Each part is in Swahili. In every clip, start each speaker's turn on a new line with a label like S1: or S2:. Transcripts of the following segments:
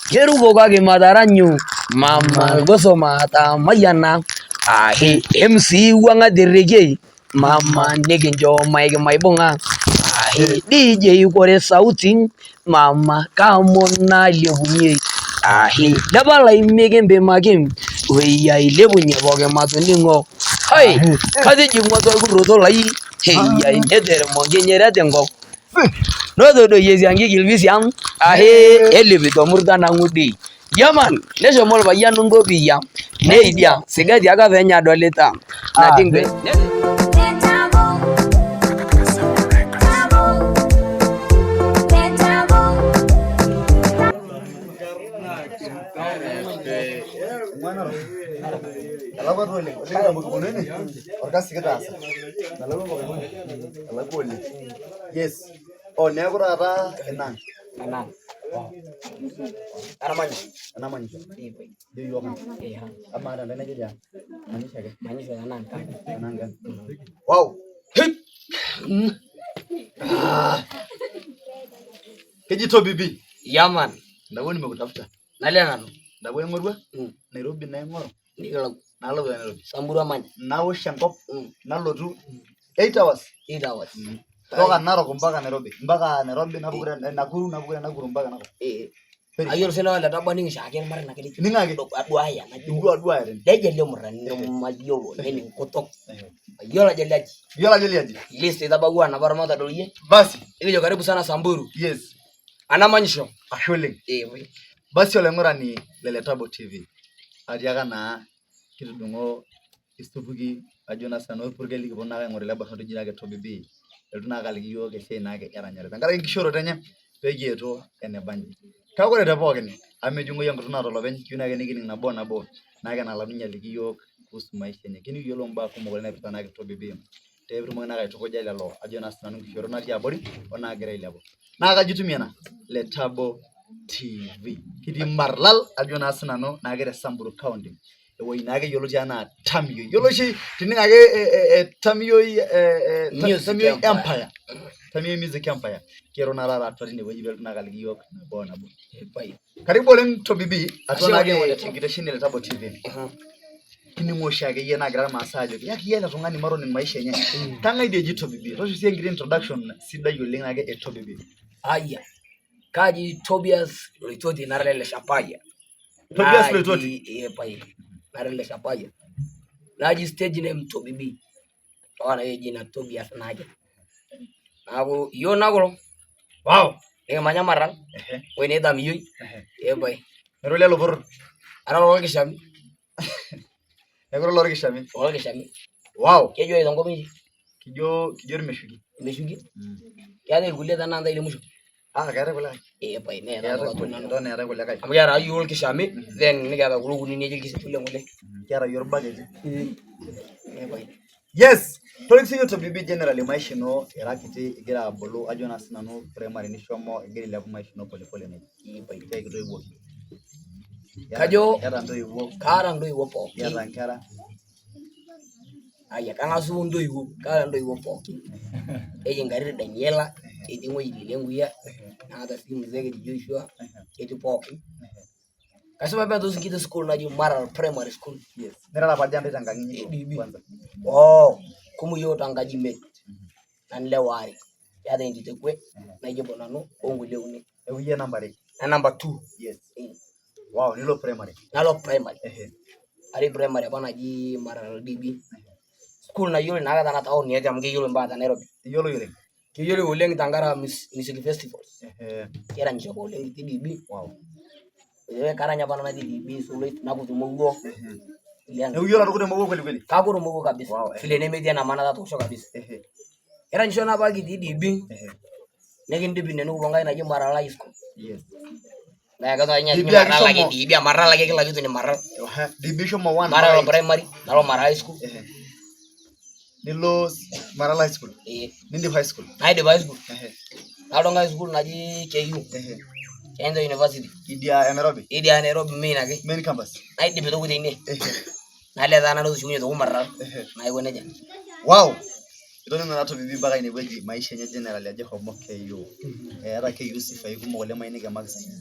S1: Kerubokaki mataranyu mama gosomata mayana ahe MC wang'athirikie mama nikincho Mike Maibung'ata ahe DJ kore sauti mama kamona lepunye ahe dabala imekempimaki weya ilepunye pooki matoning'o hai katijing'ua torkurroto lai heya neteremo nkinyinyiret enkop notodoyie esianki kilpisian ahe elepito murtan ang'udi Yaman, neshomo orpayian nkopiyia neidia sigati ake penye adolita natii nkwe
S2: Yes. Oh, never ada enang. Anamanya. Do you want? Amara na naja. Manisha enang. Wow. Keji Tobby B.
S1: Yaman.
S2: Ndawo nimekutafuta.
S1: Nalia Nanu.
S2: Ndawo ngorwa? Nairobi na ngoro.
S1: Nikalo.
S2: Nalo Nairobi.
S1: Samburu amanya.
S2: Nawo shankop. Nalotu 8 hours.
S1: 8 hours.
S2: Toka Narok mpaka Nairobi. Mpaka Nairobi Nakuru mpaka Narok.
S1: Ayo sena wala tabani ngishaken mara nakeli.
S2: Ningake
S1: Adwaya
S2: adwaya ren.
S1: Deje le murani majiyo neni kotok. Yola jeliaji. List itabagua na baramata dolie.
S2: Basi,
S1: ile karibu sana Samburu.
S2: Yes.
S1: Anamanyisho.
S2: Ashole. Basi ole ngorani Leletabo TV. Atiaka na kitudungo istupuki ajona sano purgeli kibona ngore laba hado jinage Tobby B. Eltuna kaliki yo ke sei nake eranyare. Tangara nkishoro tenye pejeto ene banji. Kakore tepokene amejungo yangu tunatolopeny kiunake nikining nabo nake nalamunya liki yo kuhusu maisha yenye. Kini yolo mbaa kumok nepirta nake Tobby B. Tebirumo nake aitukuja lelo ajona sano nkishoro natii abori onagira ailepu. Nakajitumia na Letabo TV. Kiti marlal ajona sano nagira Samburu County. Ewe inake yolo jana Tamio. Yolo shi tiningake Tamio Empire. Tamio Music Empire. Kero narara atwatine weji belu nakaliki yok nabo. Karibu oleng Tobby B. Atwanake tikiteshini Letabo TV. Kini moshake ye nagira masajo. Yaki yena tungani maro ni maisha yenye. Tanga ideji Tobby B. Tosho siye ngiri introduction sida yoleng nake Tobby B.
S1: Aya. Kaji Tobias Loitoti narele shapaya.
S2: Tobias Loitoti.
S1: Narele shapaya. Naji stage name Tobby B. Tawana ye jina Tobias naja. Nago yo nagolo.
S2: Wow.
S1: Manya maral. Wene dam yui. Bai.
S2: Nerole lovor.
S1: Ara lo kishami.
S2: Negoro lo kishami.
S1: Lo kishami.
S2: Wow.
S1: Kejo idongo mingi.
S2: Kijo meshugi.
S1: Meshugi. Yale gulia tananda ile musho.
S2: Kare kula.
S1: Bai ne
S2: ndo ne kula kai.
S1: Amyara yo kishami then nigaba kulugu ni neje kisitule ngule.
S2: Kiara your budget.
S1: Bai.
S2: Yes. Tolexio Tobby B generally maisha no erakiti igira bolo ajona sinano primary ni shomo igiri level maisha no pole ne. Bai kai kido iwo.
S1: Kajo
S2: Yara ndo iwo.
S1: Kara ndo iwo po.
S2: Yara nkara.
S1: Aya kanga su ndo iwo. Kara ndo iwo po. Eje ngari Daniela edingo ilenguya na hata simu zege di Joshua etu po. Kasema bado zingine school na ju Maral Primary School.
S2: Yes. Nera la pajambe tanganyi kwanza.
S1: Oh, kumu yo tangaji met. Nanle wari. Ya de ndite kwe na jebo nanu ongule une.
S2: Ewiye number 8.
S1: Na number 2.
S2: Yes. Wow, nilo primary.
S1: Nalo primary. Ari primary bana ji Maral DB. School na yule naga na taoni ya jamge yule mbata Nairobi.
S2: Yole.
S1: Kiyole uleng tangara music festival. Kera njobo uleng DB.
S2: Wow.
S1: Karanya bana na DB so late na kutumongo.
S2: Yule anakude mbogo kweli.
S1: Kakuru mbogo kabisa. File ne media na maana za tosho kabisa. Era nishona bagi DB. Negi DB nenu kubanga na jimbo Maral High School.
S2: Yes.
S1: Na kaza nya Maral lagi DB Maral lagi kila kitu ni Maral.
S2: DB shomo 1.
S1: Maral primary, nalo Maral High School.
S2: Nilo Maral High School. Nindi high school.
S1: Nindi high school. Nalo high school naji KU. Kenya University.
S2: Idia Nairobi.
S1: Mimi nake.
S2: Main campus.
S1: Naidi beto kudini. Nale dana no shunye to Maral. Na igo neja.
S2: Wow. Itoningo na Tobby B mpaka inewueji maisha enye general ajo homo KU. Eeta KU sifai kumok oleng mainiki makisi.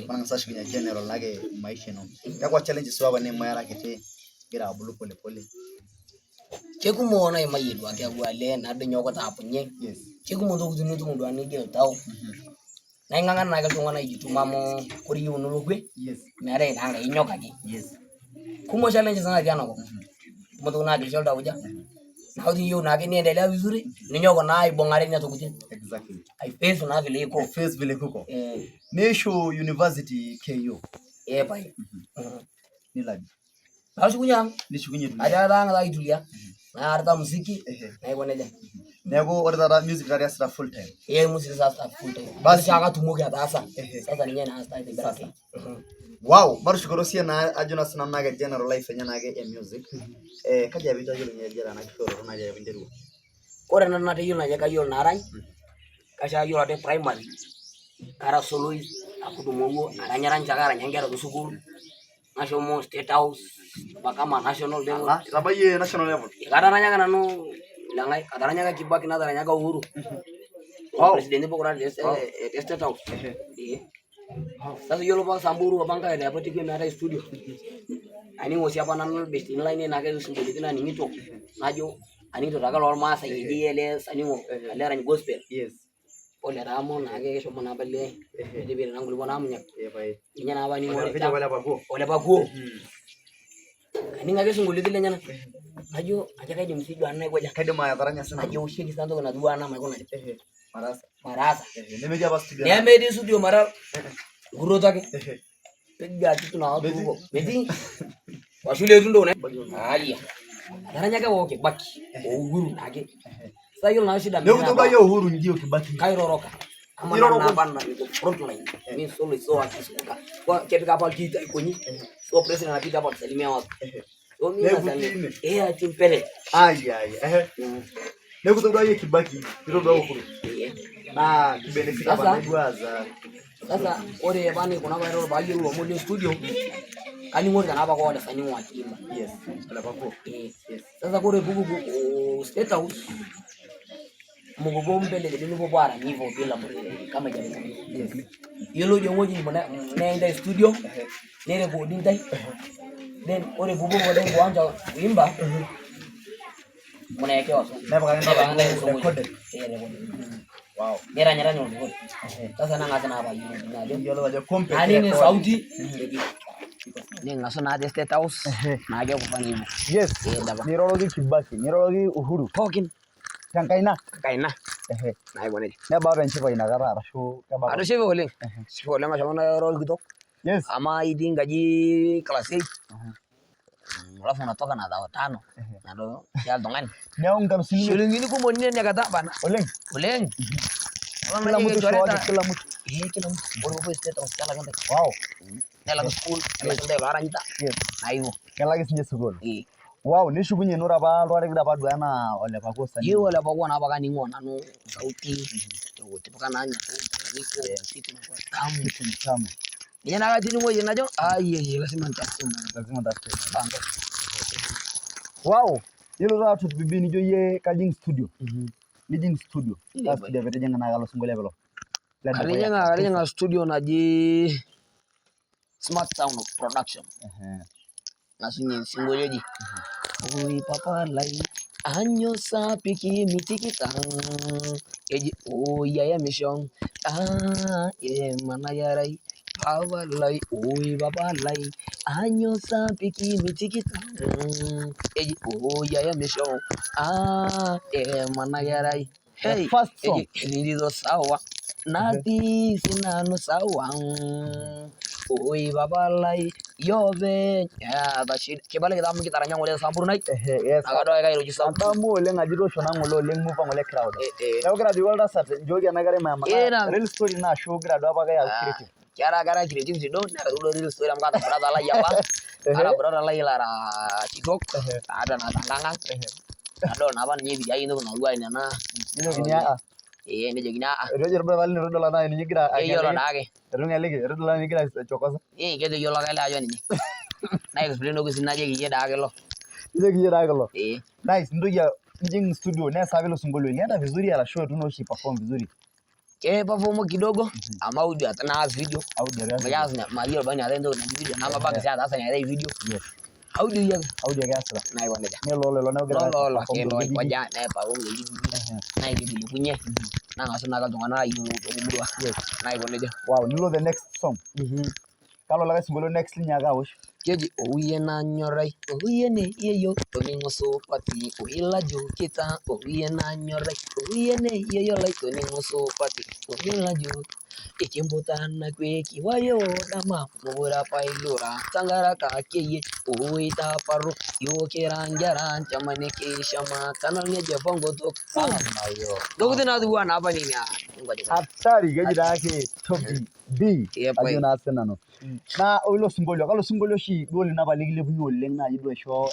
S2: Manang'asa ashukunye general nake maisha ino. Kakwa challenges apa niimaa era kiti igira abulu pole pole?
S1: Kekumok naimayie duake agwale nado nyoo kutaapunye. Kekumok ntokitin nitum duake nigil tau. Naing'ang'ana naake iltung'anak aijituma amu kore iyieu nolokwe meetai naa nkae inyok ake. Kumok challenges natii enakop. Kumok ntokitin naagilisho iltauja. Na iyieu naake niendelea vizuri ninyok naa aibung'are nena tokitin.
S2: Exactly.
S1: Aiface naa vile iko.
S2: Face vile kuko. Nishu University KU.
S1: Pai.
S2: Nilaji.
S1: Nashukunye ang'.
S2: Nishukunye tulia.
S1: Atii ang' taa aitulia. Naarita musiki. Naiko neja.
S2: Neeku ore taata music taata iasita full time.
S1: Musiki sasa full time. Basi akatumoki ataasa. Sasa ninye naasita aitibiraki.
S2: Wow, matushukoto sie naa ajo na sinanu naake general life enye naake e music. Kaji apa itayiolunye jera na kishoro naji apa interua?
S1: Ore nanu natayiolo najo kayiolo naarany. Kashayiolo ate primary. Kara soloist akudumowo aranyarany chake arany nkera tesukul. Nashomo state house mpaka national level.
S2: Itabayie national level.
S1: Kataranyaka nanu langai kataranyaka Kibaki nataranyaka Uhuru. President pokora le state house. Sasa yiolo pa Samburu apa nkae apa tikwe meetai studio. Aningo si apa nanu best in line nake sinkoliotin aning'ito najo aning'ito take lormaasai eji ele aningo ele arany gospel. Ole ramo naake keshomo naa pale edipire naa nkulipo naamunyak. Ninye naa apa ningo ole pakuo. Aningo ake sinkoliotin lenyenak. Najo ajo kaidim sii duo naikoja.
S2: Kaidim ataranya sana.
S1: Najo ushieki sana ntoki natiu ana maikuna. Marasa.
S2: Nemeji apa studio.
S1: Nemetii studio mara nguroto ake. Piga kitu na watu huko. Beti. Washule tu ndo na. Haya. Ataranyaka wo Kibaki. Uhuru nake. Sasa hiyo na shida
S2: mimi. Leo kutoka hiyo Uhuru ndio Kibaki.
S1: Kairoroka. Ama na bana niko front line. Mimi solo so akisuka. Kwa kepika hapa kita ikonyi. So president anapita hapa kusalimia watu. So mimi nasema atimpele.
S2: Leo kutoka hiyo Kibaki. Ndio ndo Uhuru. Na benefit hapa ndwaza.
S1: Sasa ore bani kuna bairo baje ulo mode studio. Kani ngori kana hapa kwa wale fanywa wakimba.
S2: Ala papo.
S1: Sasa kore bugu state house. Mugo mbele de nuko bwara hivyo bila kama jamii. Yelo jongoji naenda studio. Nere recording dai. Then ore bugu wale kuanza kuimba. Munaekewa sana.
S2: Never kaenda recorded.
S1: Wow. Nera nyarani ndio. Sasa nanga sana hapa hivi.
S2: Ndio wale compare.
S1: Ani sauti. Ninga sana de state house. Na aje kufanya hivyo.
S2: Yes. Nirologi Kibaki, nirologi Uhuru.
S1: Talking.
S2: Kaina.
S1: Na ibo ne.
S2: Ne baba nchipo inakata arashu
S1: kama. Arashu ole. Sio ole ngashamana rol kitok.
S2: Yes.
S1: Ama idingaji class 8. Alafu natoka na dawa Tano. Nado ya dongani.
S2: Neonga
S1: shilingi kumbo nini nyakata bana. Oleng.
S2: Kila mtu shwari, kila mtu.
S1: Kila mtu. Oro state house kala kanda.
S2: Wow.
S1: Nela school, nela kanda laranyita.
S2: Yes.
S1: Na hivyo.
S2: Kala kisinje school. Wow, nishukunye nura ba lware kida ba duana ole pakosa.
S1: Yeye ole pakoa na baka ningo nanu sauti. Tipuka nanya. Niko kitu na kwa tamu. Yeye na gati ningo yenajo. Lazima nitasema. Bango.
S2: Wow. Yelo za tu bibi nijo ye kajing studio. Leading studio. That's the veteran na galo sungole belo.
S1: Kalinya studio naji Smart Sound Production. Nasunya singoleji. Oi papa lai anyo sapiki mitikita. Eji ya mission. Mana yarai. Papa lai oi papa lai anyo sapiki mitikita. Eji ya mission. Mana yarai. Hey,
S2: first song.
S1: Nilizo sawa. Nati sinano sawa. Oi baba lai yobe ya bashid kibale kidamu kitaranya ngole Samburu nai.
S2: Yes.
S1: Agado ga iroji
S2: Samburu ole ngajiro shona ngolo ole move ngole crowd. Leo gradu walda sat jogi anagare mama. Real story na show gradu abaga ya creative.
S1: Kiara gara creative sido na real story am kata brother lai apa. Ara brother lai lara TikTok. Ada na tangangan. Ado na ban nyebi ayi no luwa ina na.
S2: Nino ginya.
S1: Ini jogina.
S2: Roger brother ni rodola na ni gira.
S1: Yolo nage.
S2: Runga lege rodola ni gira chokosa.
S1: Kete yolo kala ajo ni. Na explain ogo sinaje giye dage lo.
S2: Ile giye dage lo. Nice ndugu ya nijing studio nesa vile singolio ilienda vizuri ala show tunaoshi perform vizuri.
S1: Perform kidogo ama audio na video.
S2: Audio
S1: na Maria bani atendo na video na mabaka sasa na video.
S2: Yes.
S1: Audio
S2: gasra.
S1: Na iwoneda.
S2: Lolo na ogera.
S1: Lolo kwa jana pa unge na ile kunye. Na ngasuna ka tungana ayu ubudwa. Yes. Na iwoneda.
S2: Wow, nilo the next song. Kalo laga singolio next linyaga wosh.
S1: Keji owiye na nyorai owiye ne yeyo toningo so pati ohila jo kita owiye na nyorai owiye ne yeyo lai toningo so pati ohila jo ikimbuta na kweki wayo dama mubura pailura tangara ka keye oita paru yo kirangara chamane ke shama kanal nge bongo to
S2: mayo
S1: dogo na duwa na bani nya
S2: Atari geji dake Tobby B ajuna senano na oilo singolio kalo singolio shi dole na baligile buyo oleng na yido show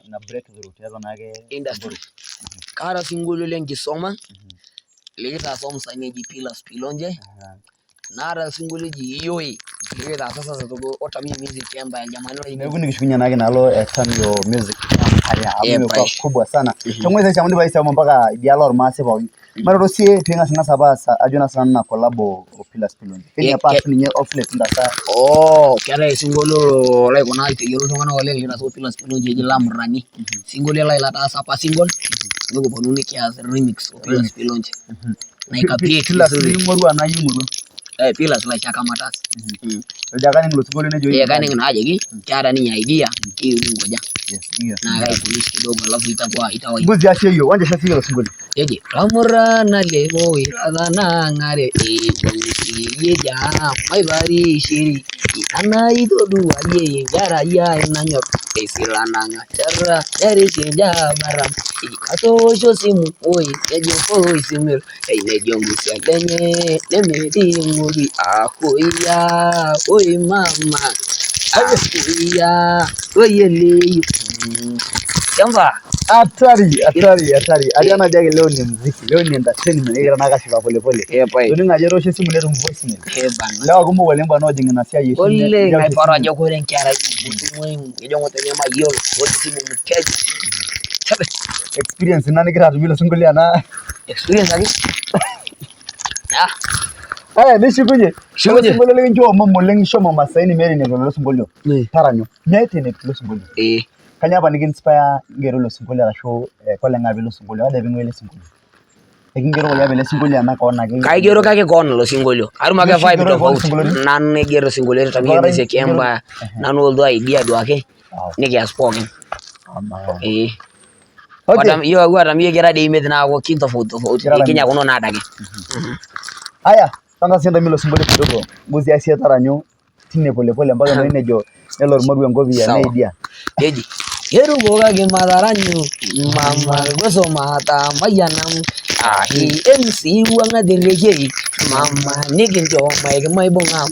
S2: ina break the route yazo nage
S1: industry kara singolio lengi soma leta som sanyeji pilas pilonje nara singolio ji yoi leta sasa tuko otami music yamba jamani
S2: hebu nikishukunya nage nalo Tano music haya amekuwa kubwa sana tumweza cha mundi baisa mpaka dialog massive Maro sie tenga singa sabasa ajuna sana na collabo pilas pilonje kenya pass ninye offlet ndasa
S1: kare singolo lai kona ite yoro tongana wale lina so pilas pilonje je lamrani singolo lai la ta sapa single ngogo bonuni kia remix pilas pilonje na ikapie
S2: pilas ngorwa na yimuru
S1: pilas lai chaka matas
S2: jagani nglo singolo ne joyi
S1: gani ngana aje ki cara ni idea hiyo ngoja
S2: yes
S1: na gai polisi kidogo alafu itakuwa
S2: mbuzi ashe hiyo wanje sasa hiyo singolo
S1: yeje ramurana lemo iradana ngare yeja maibari shiri ana idodu waye yara ya nanyo esirana ngara dari seja baram atosho simu oi yeje foi simir ne jongu sialenye nemedi muri akoya oi mama akoya oyele yamba
S2: Atari. Ariana jage leo ni muziki. Leo ni entertainment. Ira naga shiba pole pole. Doni ngajero shi simu neru voicemail. Leo kumbo walemba no jinga nasia yeshi.
S1: Ole ngai para jogo ren kyara. Mutumu ngejongo tenya mayolo. Wodi simu mkeji.
S2: Experience nani kira tubilo sunguli ana.
S1: Experience agi.
S2: Nishikuje. Sunguli leo njo mamo lengi shomo masaini meri ne lo sungulio. Taranyo. Nyete ne lo sungulio. Kanya ba nigin inspire ngero lo singolio la show kole ngabe lo singolio ada bingwele singolio ngero ya bele singolio na kona ge
S1: kai gero kake kona lo singolio aruma ga vibe tofauti nan gero singolio tabia mse kemba nan oldo idea do ake nige aspoken wadam yo wadam ye gera de imedi na ko kinto foto kinya kono na dage
S2: aya tanga senda milo singolio kidogo muzi asia taranyo tine pole pole mpaka mwene jo nelo rumaru ngovi ya media
S1: yeji yeru boga ge madaranyo mama goso mata mayanam ahi MC wanga derege mama niginjo maibung'am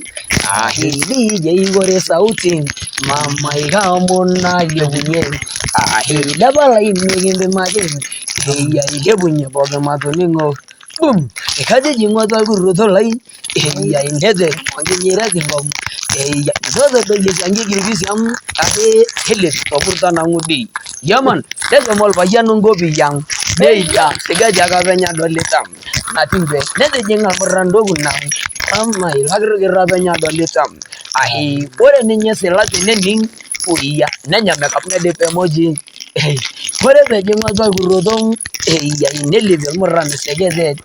S1: ahi DJ gore sauti mama igamona yebunye ahi dabala imegimbe majen ya igebunye boga matoningo bum ikaje jingwa guru lai ya indeze wanginyira dingom ya zozo doje sangi giribisi am ade hele topurta na ngudi yaman dezo mol bayanu ngobi yang deja tegaja ka benya dolitam natimbe nede jinga morando guna amma ilagro gerabenya dolitam ahi ore ninye selati nening uya nanya makeup ne de emoji ore be jinga gurudong ya inele be morando segede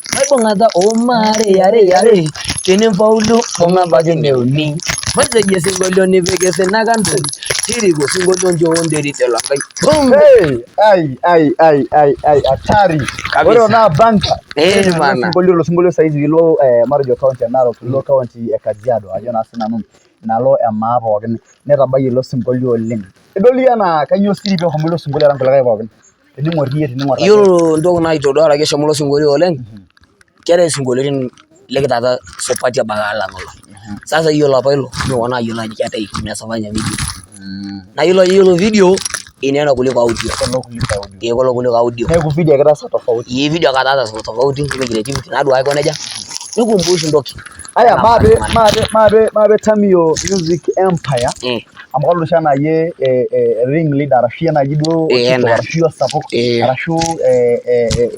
S1: Maibung'ata omare yare tenen paulo bonga bagene oni maze singolio ni vegese naganto tirigo singolio njonderi telangai
S2: Atari ore na banka mana singolio saizi vilo Marjo County nalo lo county Kajiado ajona sinanu nalo ema pookin netabayie lo singolio oleng edolia na kanyo siri be homulo singolio ran kulai pookin teningor
S1: yo ndogo na itodora kesho mulo singolio oleng kere singolio lekitata sopati bagala ngolo sasa hiyo la pailo ndio wana hiyo na hata ikimesafanya video na hilo video inaenda kuliko audio kuliko audio
S2: na video kadhaa tofauti
S1: hii video kadhaa tofauti kile creativity na dua iko neja Nikumbushe ndoki.
S2: Aya mabe Tamio Music Empire. Amkalo shana ye ring leader arashia na jido arashia sapok arashu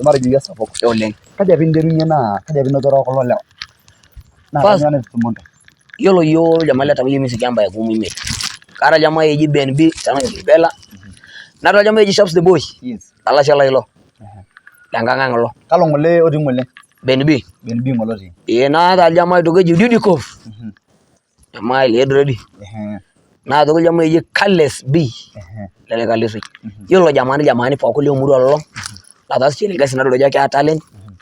S2: marajia sapok.
S1: Oleng.
S2: Kaja binderunya na kaja binodoro ko lewa. Na kanyane tumonda.
S1: Yolo yo jamala Tamio Music Empire kumime. Kara jamaa yeji BNB sana kibela. Nara jamaa yeji Shops the Boy.
S2: Yes.
S1: Ala shala ilo. Langanga ngolo.
S2: Kalo ngole odi ngole.
S1: BNB
S2: ngoloti.
S1: Na da jamaa to geji Didiko. Jamaa ile ready. Na to jamaa yeji Kales B. Lele Kales. Yolo jamani pakuli umuru lolo. La das chile kasi nado jake talent.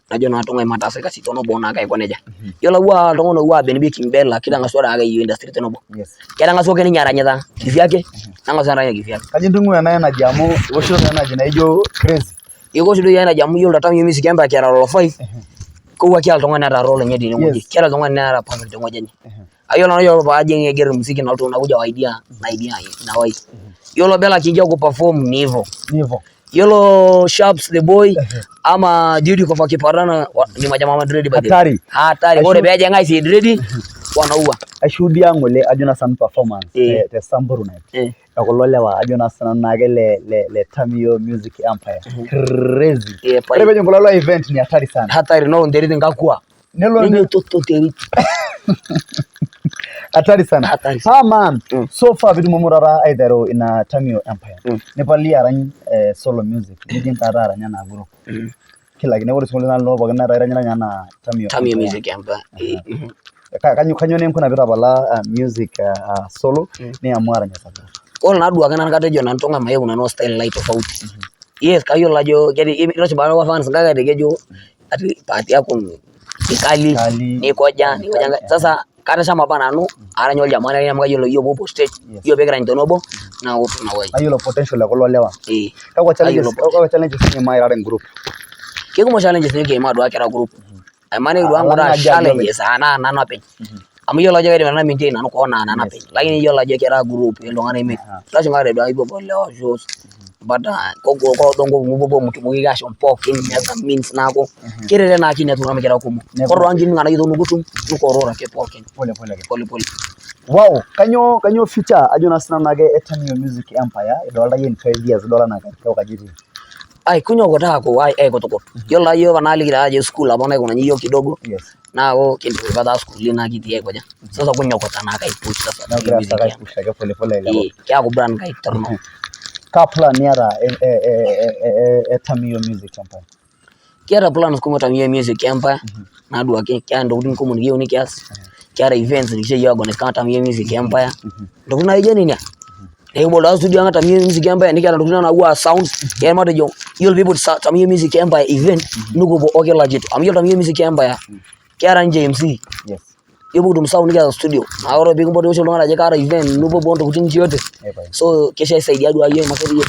S1: Najo na tonga matasa kasi tono bona kai koneja. Yolo wa tongo wa BNB kimbela kida ngasora aga industry tenobo.
S2: Yes.
S1: Kida ngasoke ni nyaranya ta. Kivyake. Nanga sana kivyake.
S2: Kajindungu na jamu woshiro na jina hiyo crazy.
S1: Yego shido yana jamu yolo Tamio Music Empire kera rolo 5. Ko wa kial tonga na rolo nyedi ni ngoji. Kera tonga na perfect ngoja ni. Ayo na yo ba ajenge gere muziki na watu unakuja idea na wai. Yolo bela kijia ku perform nivo. Yolo Shops the Boy ama Judy kwa kiparana ni majamaa Madrid bade. Hatari. Bora beaje ngai si Madrid wanaua.
S2: Ashuhudia ngole ajuna san performance te Samburu night. Yakulolewa ajuna sana nage le Tamio Music Empire. Crazy. Pale ngololo event ni hatari sana.
S1: Hatari no nderi ngakua. Nelo toto teri.
S2: Hatari sana. Man. So far vidu momurara aidero ina Tamio Empire. Nepali arany solo music. Nijin tarara nyana group. Kila gine wori solo na lo bagana ranya nyana Tamio
S1: Music Empire.
S2: Kanyo nem kuna bala music solo ni amwara nyasa.
S1: All na dua kana kate jona ntonga maye una no style light tofauti. Yes kayo lajo jadi ilo chibara wa fans ngaga degejo ati party yako ikali ni koja sasa kata shamba bana no aranyo jamani ya mga yolo yobo stage yo bekra ntonobo na utu na wai
S2: ayolo potential ya kololewa kwa challenges ni mai raren group
S1: kiko challenges ni ke ma do akira group ai mane do angora challenges ana na pe am yolo jage de na maintain na ko na pe lakini yolo jage kira group ndo ngane me tashi ngare do ibo bolewa shows bada ko dongo mubobo mutu mugiga shon pokin neza means nako kirere na kine tuna mekera kumu korro angin ngana yido nugutum nuko rora ke pokin pole
S2: wow kanyo feature ajuna sana nage Tamio Music Empire dollar yen 5 years dollar na ka kajiri
S1: ai kunyo gota ko ai ko toko yola yo banali gira je school abona kuna nyiyo kidogo na o kindu bada school na gidi ko ja sasa kunyo gota na kai push sasa
S2: na grasa kai push ka pole lebo
S1: kya ko brand kai tarno
S2: ka plan yara Tamio Music Empire
S1: kiara plans kuma Tamio Music Empire na dua ke kya ndo udin kuma ngiyo ni kiasi kiara events ni je yago ne ka Tamio Music Empire ndo kuna ije nini bola studio nga Tamio Music Empire ni kiara ndo na wa sound ya ma de yo you'll be able to Tamio Music Empire event nugo bo okela jitu am yo Tamio Music Empire kiara nje MC yobu dum sound ni studio na oro bi ngbo de so ngara je kara event nubo bondo kutinji yote so kesha saidia dua ye makeri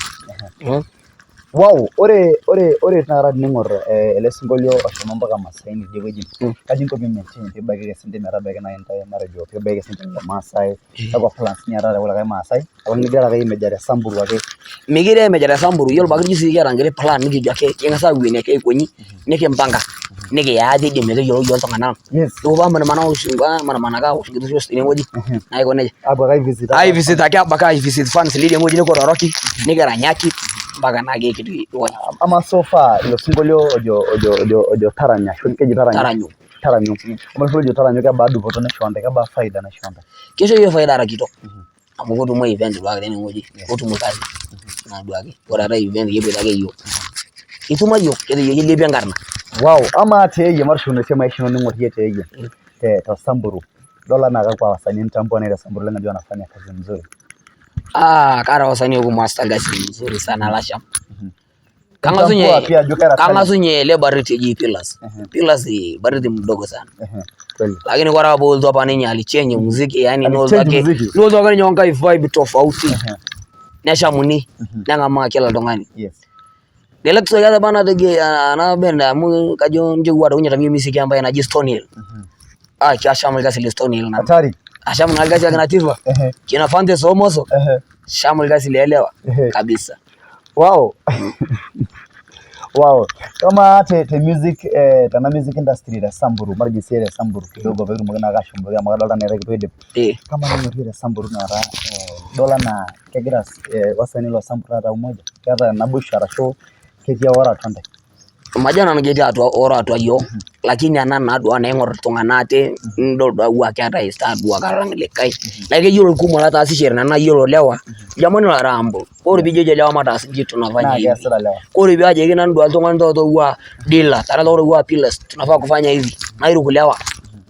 S2: wow ore tara ningor ele singolio ashomamba kama saini deweji kajinko maintain pe bagege sente mera bagege na enta marajo pe bagege sente masai kwa plans ni ara wala kama masai wala gara ga imejare Samburu wake
S1: migire imejare Samburu yol bagiji sigara ngere plan ni jake yenga sa wine ke konyi neke mpanga neke ya de mege yol tongana to ba mana ushinga mana ga ushinga to just ngoji na iko neje ai visit akaba visit fans lile ngoji ko roki neke ranyaki baga nage kitu
S2: ama so far ilo singolio ojo taranya shonke taranyo ojo taranyo ka badu foto na shonde ka ba faida na shonde
S1: kesho hiyo faida rakito amugo tumo event lwa gane ngoji otumo kazi na duage ora event yebe dage yo ituma yo kede yo lebe ngarna
S2: wow ama te ye marshono sema ishino ni ngoti te ye te Samburu dola na kwa wasanii mtambo na Samburu lenga ndio anafanya kazi nzuri
S1: kara wasanii huko master gasi nzuri sana lasha kanga sunye le bariti ji pillars bariti mdogo sana lakini kwa sababu ndo hapa nini alichenye muziki yani no zake nyonga vibe tofauti nasha muni nanga ma kila dongani Delexo ya bana dege ana benda mu kajo nje kwa unya Tamio Music ambaye na Stone Hill kia shamul gasi Stone Hill na
S2: hatari
S1: ashamu na gasi kana tirwa kina fante somoso shamul gasi elewa kabisa
S2: wow Wow. Kama te music tana music industry ya Samburu, marji sere Samburu kidogo vile mgana aashom ya magala na rege twede. Kama ni mtire Samburu na ra dola na kegira wasanii lo Samburu ata umoja. Kaza nabo sharasho ketia wara tonde.
S1: Majana ngeti ora atu ayo lakini ana nadwa na engor tungana ate ndo dwa kata ista dwa karang lekai like yoro kumo la taasishere na yoro lewa jamani la rambo kore bijeje lewa mata siji tunafanya hivi kore biaje kina ndo tungana ndo wa dila tara ndo wa pilas tunafaa kufanya hivi na iru kulewa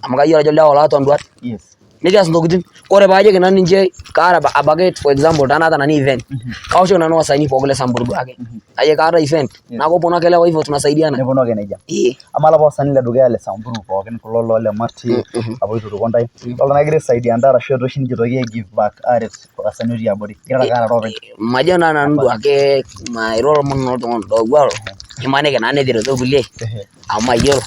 S1: amaka yoro lewa la to ndwa
S2: yes
S1: nigas ndokutin kore baje kina ninje kara abaget for example tana na event kausho na no wasanii pogole Samburu bage aye kara event nako pona kelewa hivyo tunasaidiana
S2: nevono geneja amala wasanii la duga le Samburu pogen kololo le mati aboitu kondai wala nagire saidia ndara shoto shinje toge give back ares wasanii ya body kira robe
S1: majana na ndo ake my role mon no do gwalo imane ke nane dire to bulle amma yoro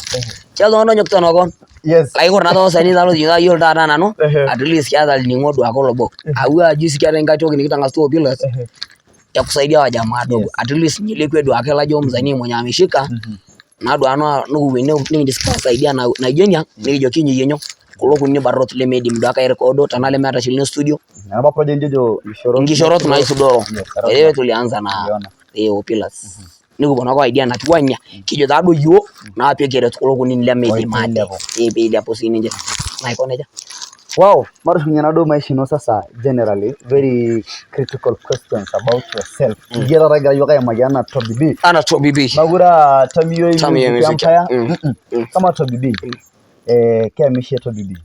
S1: chalo no nyokto no kon
S2: yes
S1: like or na do wasanii dalo jinga yoro dana nano at least kiada lingo do akolo bo awa jisi kiada ngacho nikitanga sto pillars ya kusaidia wajamaa dogo at least nyelekwe do akela jo mzanii mwenye ameshika na do ano no wene ni discuss idea na jenya ni jo kinyi yenyo kuloku ni barot le medi mdo aka recordo tanale mata shilino studio
S2: na ba project jojo
S1: ngishorot na isudoro elewe tulianza na pillars niko bona kwa idea na twanya kijo dado yo na apia kere kuloku ni le medi mate be hapo sininje na ikoneja.
S2: Wow, marushunya nado maisha no sasa generally very critical questions about yourself. Gira raga yoga ya magana Tobby B.
S1: Ana Tobby B.
S2: Magura tamiyo empire. Kama Tobby B. Kia mishi Tobby B.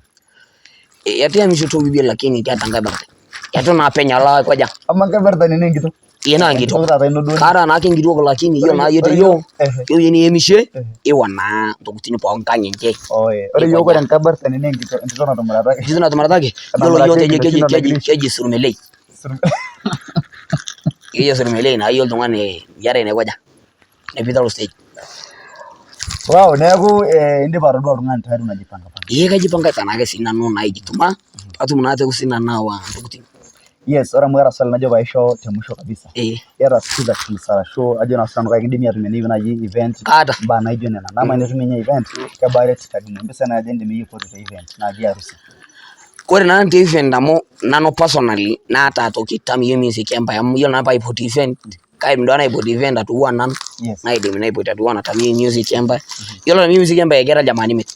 S1: Yatia mishi Tobby B lakini kia tangaba. Yato na penya la kwaja.
S2: Ama kabarta ni ngito.
S1: Yena ngito. Kara na ngito lakini yo na yote yo yeni emishe ewana ndokutini pa nkanye nje.
S2: Oye, ore yo kwa kabarta ni ngito ndona tomarata.
S1: Ndona tomarata ke. Yo yote keji surmelei. Iyo surmelei na yo tongane yare ne kwaja. Ne vital stage.
S2: Wow, neeku indipa atodua oltung'ani tayari unajipanga panga.
S1: Kajipanga tanake sinanu naijituma atumnate kusina nawa ntokitin.
S2: Yes, ora mwera swali najo baisho te mwisho kabisa. Yara sikiza kimisara show ajo na sana kakidimi atumeni hivi naji event ba na ijo nena nama inatumenya event ka baret kadini mbesa na agenda miyi for the event na dia rusi.
S1: Kore na nte event amo nano personally na ata tokitam yo music empire yo na pa ipot event kai mdo na ipot event atuwa nan na idemi na ipot atuwa na tami music empire yo na music empire gera jamani mit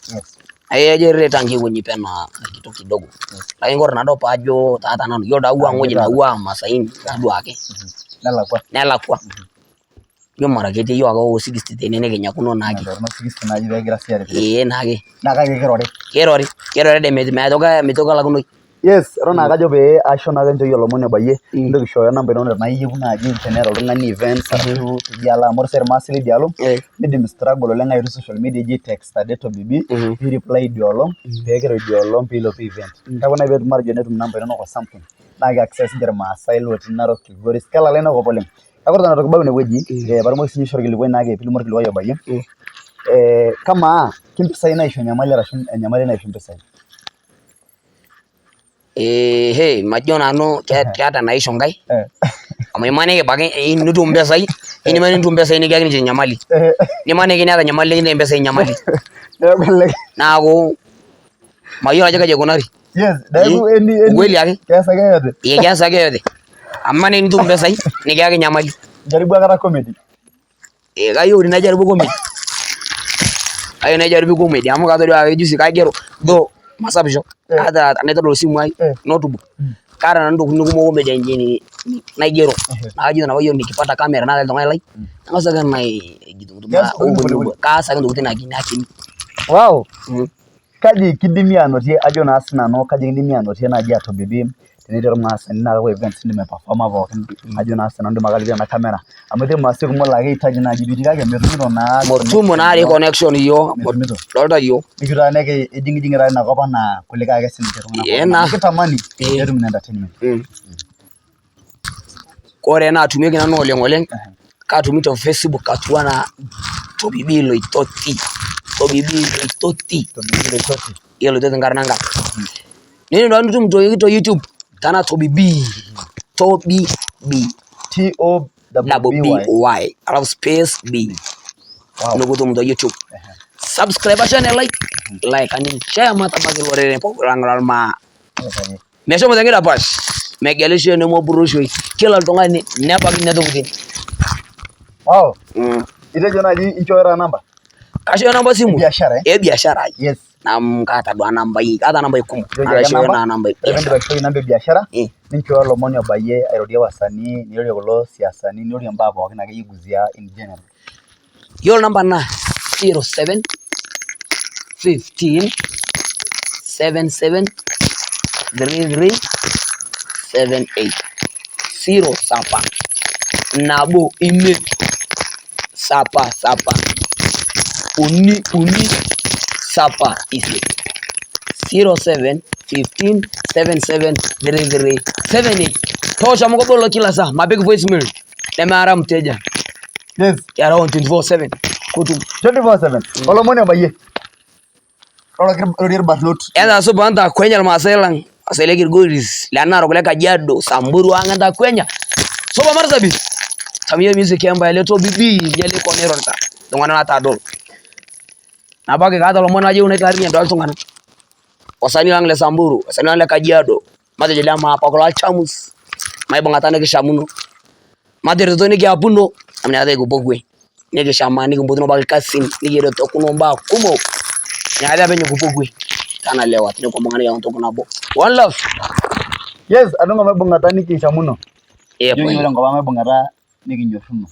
S1: aye re tangi wonyi pena kitu kidogo lakini ngora nado pajo tata nano yo dawa ngoje dawa masaini adu ake nala kwa yo marakete yo ago 60 tenene kenya kuno nagi
S2: 60 naji begira siare
S1: nagi
S2: naga
S1: kerore de metoka lakuno.
S2: Yes, rona kajo be aashom ake ntoki olomon ebayie ntoki shoyo namba ino na iyieu naaji tenera oltung'ani events ashu diala morser masili dialo midim struggle oleng aitu social media ji text ade Tobby B pi reply diolong pekiro diolong pilo event kako na betu marjo netum namba ino ko something na ke access der maasai lotii Narok Kilgoris kala leno ko poleng kako tana tokibau inewueji paramo sinye shor kilikuwa nake pilimor kilikuwa yobayie kama kimpisai naisho nyamali arashu enyamali naisho mpisai
S1: majo nanu kiata naisho ngai ama imane ke bage inutu mbesai inimane ntu mbesai ni gani je nyamali nimane ke nyata nyamali ni mbesai nyamali nako mayo aje kaje konari
S2: yes daibu eni
S1: kweli yake kiasa gede amane ntu mbesai ni gani nyamali
S2: jaribu akara comedy
S1: kayo ina jaribu comedy ayo na jaribu comedy amuka to ya juzi kagero do masabisho ada anaita do simu ai notebook kara ndo kunukumo kombe denjini naigero naji na wayo nikipata kamera na ndo ngai ngasa kan mai gitu kasa ndo kutina kinaki
S2: wow kaji kidimi anotie ajo na sinano kaji kidimi anotie naji Tobby B tenetero masani na kwa events ndime performa vokin ajo na sinano ndo magali na kamera amete masiku mola ke itaji naji bitikake metumito na
S1: motumo na re connection yo dolda yo
S2: nikira neke ejingi ra na kopa na kulika ake sinitero na kitamani yetu mna entertainment
S1: kore na atumie kina no oleng ka tumito Facebook atuana Tobby B loitoti yelo tete ngarnanga nini ndo ndu mto yito YouTube tana Tobby B
S2: TOBBY
S1: alafu space B nukutum to YouTube. Subscribe channel like and share mata bagi lorere lang ma. Mesho mo tangira pas. Megelisho ne mo burusho. Kila tungani nepa kinedokutin.
S2: Wow. Itejo naji inchora namba.
S1: Kasho namba simu.
S2: Biashara.
S1: Biashara.
S2: Yes.
S1: Namkata dua namba hii. Kata namba ikum. Kasho na namba hii.
S2: Namba biashara. Nincho ilomon oibalie airorie wasanii, nirorie kulo siasani, nirorie mbaa pookin ake iguzia in general.
S1: Yiolo namba na 07 15 77 33 78 07 nabo ine sapa uni sapa ise 07 15 77 33 78. Tosha mkobolo kila saa mabig voicemail nemara mteja.
S2: Yes.
S1: Around 24/7 kutum
S2: 24/7 olomon oibalie ororie barnot
S1: ena so banda kwenya almaselang aseleki goris lana rokole Kajiado Samburu anganda kwenya so ba marsabi tamye music yamba ile Tobby B nyele konerota ngwana na tadol na bage kada lomon aje unaitari ndo tungana wasani langle Samburu wasani langle Kajiado mate jela ma pa kola chamus Maibung'ata ne kishamuno mate retoni ki apuno amne ade gubogwe ne kishamani kumbuno bage kasin ni yero to kunomba kumo nyada benye gubogwe kana lewa tine kwa mangana ya entoki nabo one love.
S2: Yes adonga Maibung'ata ni kishamuno
S1: Yule
S2: ngoma Maibung'ata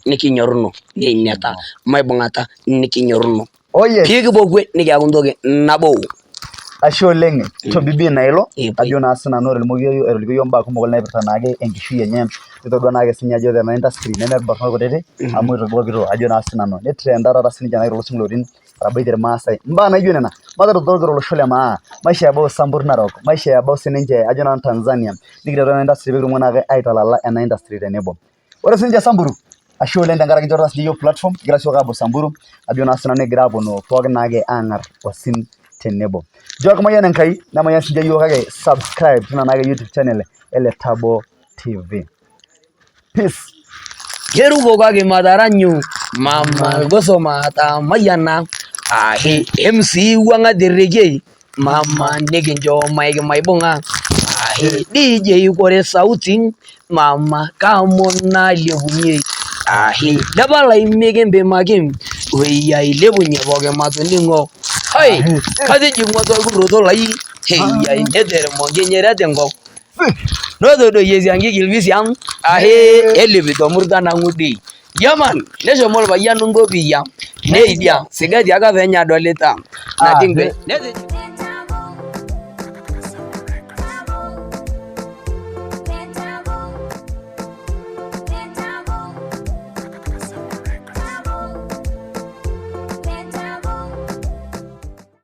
S1: nikinyoruno ni nyata Maibung'ata nikinyoruno
S2: oh yes
S1: pigi bogwe nikiakundoki nabo
S2: ashe oleng Tobby B nailo ajo na sinanu eroliki mbaa kumok naipirta naake enkishui enye itodua naake sinya ajo tena industry neme barnot kutiti amu itodokito ajo na sinanu ne trenda tata sininche naake tolosho lorin rabaite irmaasai mbaa naijo nena matodokito olosho le maa maisha yabao Samburu Narok maisha yabao sininche ajo na Tanzania nikiteru ena industry pekitum naake aitalala ena industry tenebo ore sininche Samburu ashe oleng tenkaraki njorta siyo platform gira sio kabo Samburu ajo na sinanu egira apono pookin naake aangar osin tenebo. Joak mayan enkai namayan sinja yiok kake subscribe tina naake YouTube channel ele Tabo TV. Peace.
S1: Kerubo kake madaranyu mama goso mata mayana ahe MC wanga derege mama neginjo maibunga ahe DJ kore sauti mama kamona lebunye ahe dabala imegembe magem weya ilebunye boge matuningo hai kade jingwato kuroto lai hey ya inedere mongenyera dengo no do yezi angi gilbisi am ahe elebito murda ngudi yaman lesho mol bayanu ngobi ya ne idia sigadi aga venya doleta na dingwe